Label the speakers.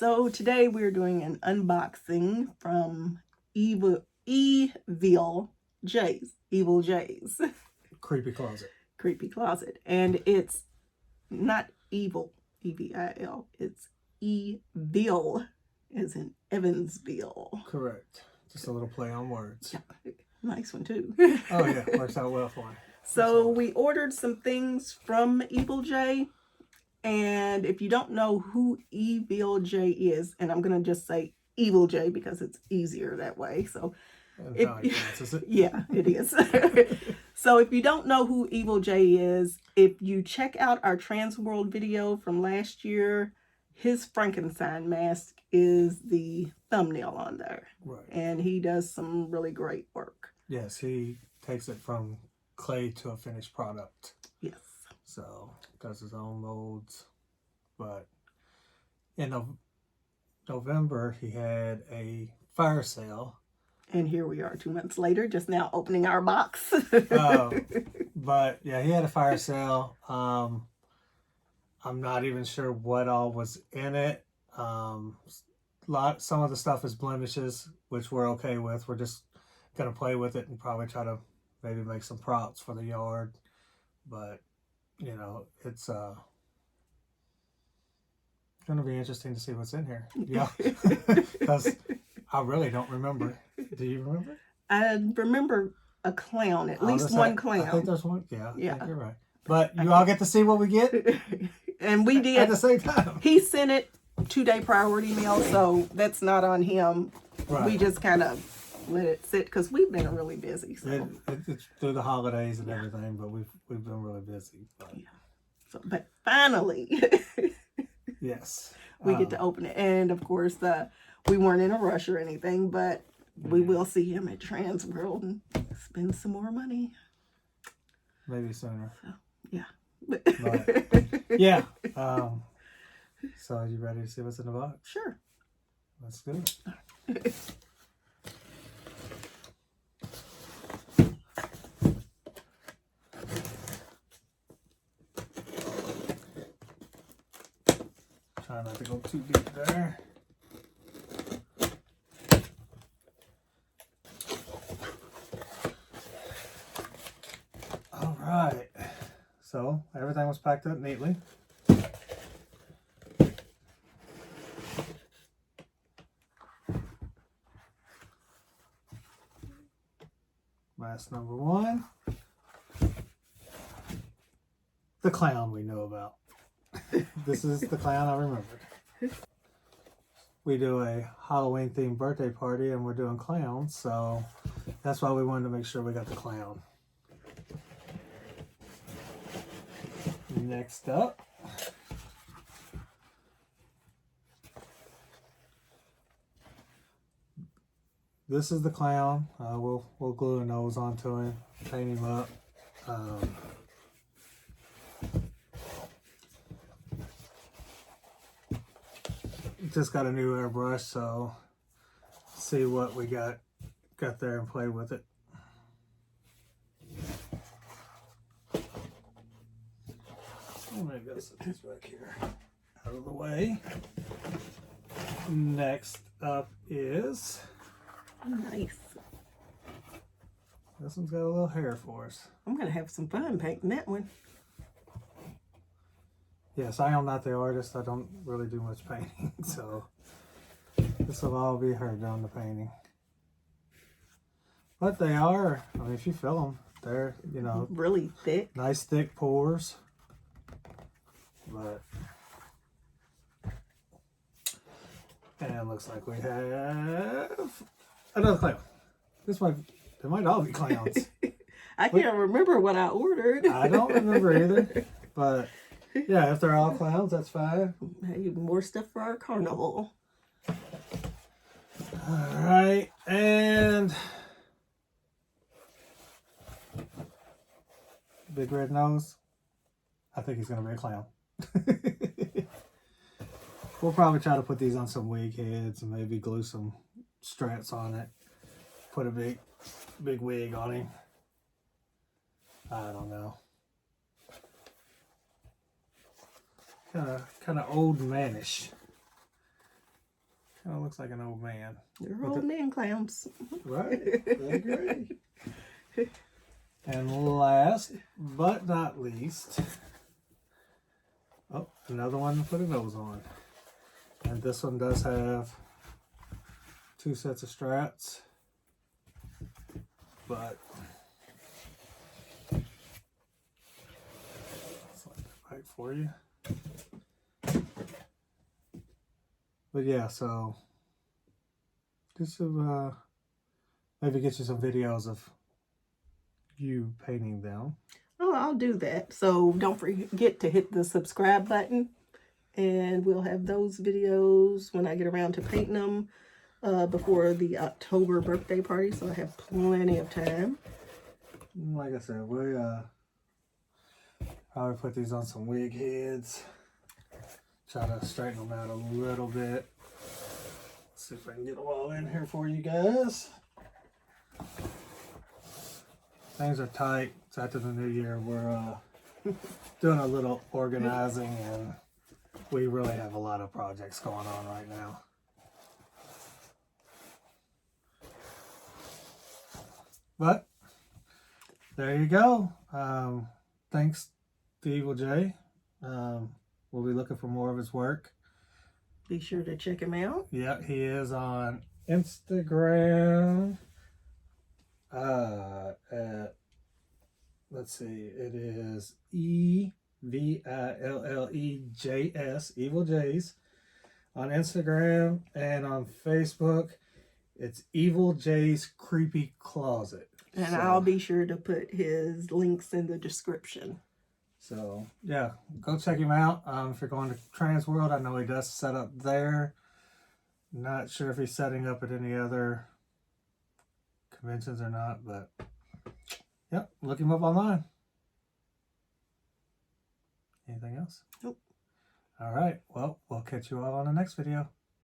Speaker 1: So today we're doing an unboxing from Evil J's.
Speaker 2: Creepy closet.
Speaker 1: Creepy Closet. And it's not evil, Evil. It's Eville, as in Evansville.
Speaker 2: Correct. Just a little play on words.
Speaker 1: Yeah, nice one too.
Speaker 2: Oh yeah, works out well for me.
Speaker 1: So we ordered some things from Evil J. And if you don't know who Evil J is, and I'm going to just say Evil J because it's easier that way. So, yeah, it is. So if you don't know who Evil J is, if you check out our Trans World video from last year, his Frankenstein mask is the thumbnail on there.
Speaker 2: Right.
Speaker 1: And he does some really great work.
Speaker 2: Yes, he takes it from clay to a finished product.
Speaker 1: Yes.
Speaker 2: So, does his own molds. But in November, he had a fire sale.
Speaker 1: And here we are 2 months later, just now opening our box.
Speaker 2: But yeah, he had a fire sale. I'm not even sure what all was in it. Some of the stuff is blemishes, which we're okay with. We're just gonna play with it and probably try to maybe make some props for the yard. But you know, it's gonna be interesting to see what's in here. Yeah, because I really don't remember. Do you remember?
Speaker 1: I remember a clown, at least one clown.
Speaker 2: I think there's one. Yeah, I think you're right. But you all get to see what we get,
Speaker 1: and we did
Speaker 2: at the same time.
Speaker 1: He sent it 2-day priority mail, so that's not on him. Right. We just kind of let it sit because we've been really busy. So
Speaker 2: it's through the holidays and everything, but we've been really busy. But,
Speaker 1: yeah. But finally,
Speaker 2: yes,
Speaker 1: we get to open it, and of course, we weren't in a rush or anything, but we will see him at Trans World and spend some more money.
Speaker 2: Maybe sooner.
Speaker 1: So, yeah.
Speaker 2: But, yeah. So, are you ready to see what's in the box?
Speaker 1: Sure.
Speaker 2: Let's do it. Try not to go too deep there. All right. So everything was packed up neatly. Mask number 1. The clown we know about. This is the clown I remembered. We do a Halloween themed birthday party and we're doing clowns, so that's why we wanted to make sure we got the clown. Next up, this is the clown. We'll glue a nose onto him, paint him up. Just got a new airbrush, so see what we got there and play with it. I'm gonna go set this back here out of the way. Next up is
Speaker 1: nice.
Speaker 2: This one's got a little hair for us.
Speaker 1: I'm gonna have some fun painting that one.
Speaker 2: Yes, I am not the artist. I don't really do much painting, so this will all be her doing the painting. But they are, I mean, if you feel them, they're, you know,
Speaker 1: really thick.
Speaker 2: Nice thick pores. But, and it looks like we have another clown. They might all be clowns.
Speaker 1: I can't remember what I ordered.
Speaker 2: I don't remember either, but yeah, if they're all clowns, that's fine.
Speaker 1: Hey, more stuff for our carnival.
Speaker 2: All right, and big red nose. I think he's gonna be a clown. We'll probably try to put these on some wig heads and maybe glue some straps on it. Put a big wig on him. I don't know. Kind of old manish. Kind of looks like an old man.
Speaker 1: They're
Speaker 2: With
Speaker 1: old man clowns.
Speaker 2: Right, I agree. And last but not least, oh, another one to put a nose on. And this one does have 2 sets of straps, but slide that back for you. But yeah, so just to maybe get you some videos of you painting them.
Speaker 1: Oh, I'll do that. So don't forget to hit the subscribe button, and we'll have those videos when I get around to painting them before the October birthday party, so I have plenty of time.
Speaker 2: Like I said, we probably put these on some wig heads. Try to straighten them out a little bit. Let's see if I can get them all in here for you guys. Things are tight. It's after the new year. We're doing a little organizing, and we really have a lot of projects going on right now. But there you go. Thanks to Evil J. We'll be looking for more of his work.
Speaker 1: Be sure to check him out.
Speaker 2: Yeah, he is on Instagram. At, let's see, it is EVILLEJS, Evil J's, on Instagram, and on Facebook, it's Evil J's Creepy Closet.
Speaker 1: And
Speaker 2: So-
Speaker 1: I'll be sure to put his links in the description.
Speaker 2: So yeah, go check him out. If you're going to Trans World, I know he does set up there. Not sure if he's setting up at any other conventions or not, but yep, look him up online. Anything else?
Speaker 1: Nope.
Speaker 2: All right, well, we'll catch you all on the next video.